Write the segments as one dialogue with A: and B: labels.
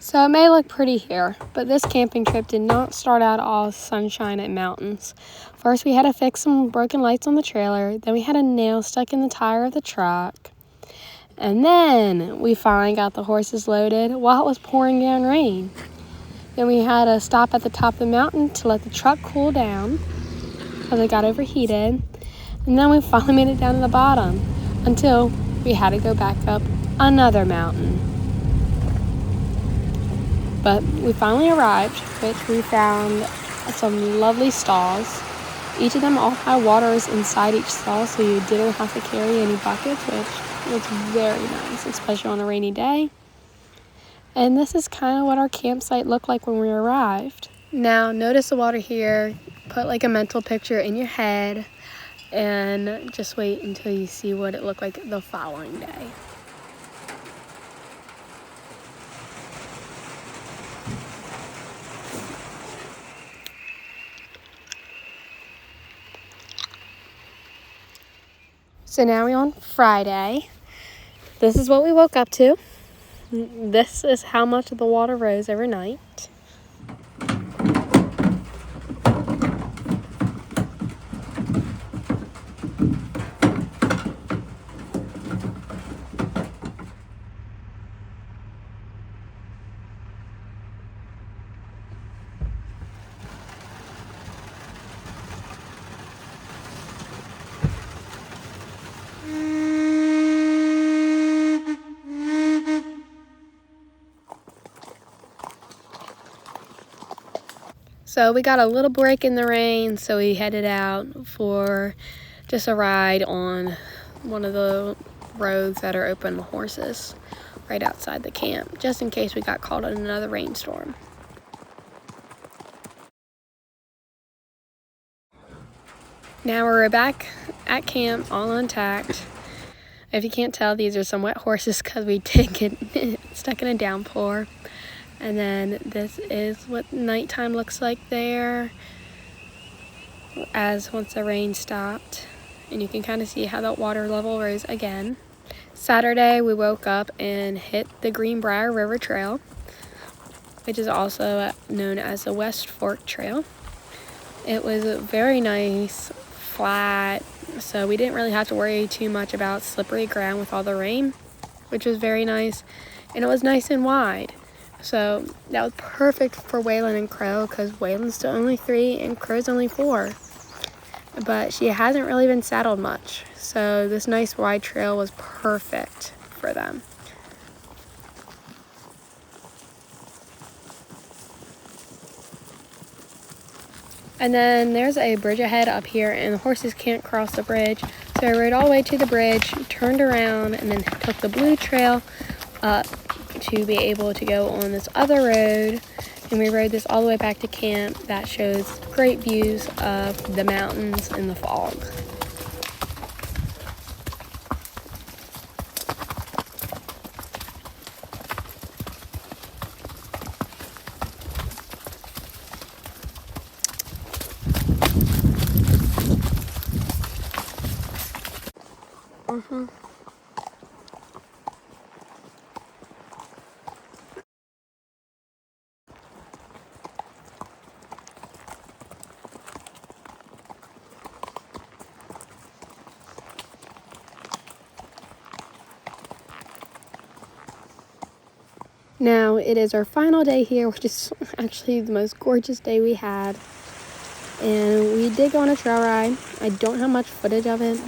A: So it may look pretty here, but this camping trip did not start out all sunshine and mountains. First, we had to fix some broken lights on the trailer. Then we had a nail stuck in the tire of the truck. And then we finally got the horses loaded while it was pouring down rain. Then we had to stop at the top of the mountain to let the truck cool down because it got overheated. And then we finally made it down to the bottom until we had to go back up another mountain. But we finally arrived, which we found some lovely stalls. Each of them all had waters inside each stall, so you didn't have to carry any buckets, which was very nice, especially on a rainy day. And this is kind of what our campsite looked like when we arrived. Now, notice the water here. Put like a mental picture in your head and just wait until you see what it looked like the following day. So now we're on Friday. This is what we woke up to. This is how much the water rose overnight. So we got a little break in the rain, so we headed out for just a ride on one of the roads that are open to horses right outside the camp, just in case we got caught in another rainstorm. Now we're back at camp, all intact. If you can't tell, these are some wet horses because we did get stuck in a downpour. And then this is what nighttime looks like there as once the rain stopped. And you can kind of see how the water level rose again. Saturday, we woke up and hit the Greenbrier River Trail, which is also known as the West Fork Trail. It was very nice, flat, so we didn't really have to worry too much about slippery ground with all the rain, which was very nice. And it was nice and wide. So that was perfect for Waylon and Crow because Waylon's still only 3 and Crow's only 4. But she hasn't really been saddled much. So this nice wide trail was perfect for them. And then there's a bridge ahead up here and the horses can't cross the bridge. So I rode all the way to the bridge, turned around, and then took the blue trail up to be able to go on this other road, and we rode this all the way back to camp. That shows great views of the mountains and the fog. Now, it is our final day here, which is actually the most gorgeous day we had. And we did go on a trail ride. I don't have much footage of it,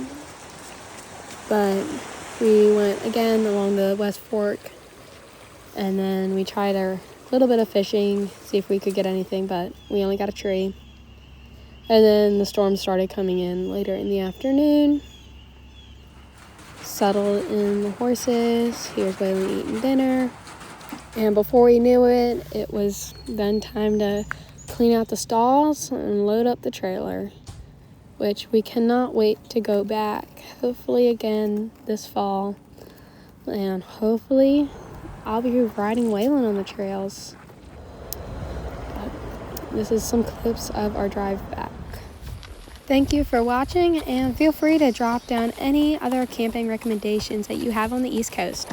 A: but we went again along the West Fork. And then we tried a little bit of fishing, see if we could get anything, but we only got a tree. And then the storm started coming in later in the afternoon. Settled in the horses. Here's Waylon eating dinner. And before we knew it, it was then time to clean out the stalls and load up the trailer, which we cannot wait to go back, hopefully again this fall. And hopefully I'll be riding Waylon on the trails. But this is some clips of our drive back. Thank you for watching, and feel free to drop down any other camping recommendations that you have on the East Coast.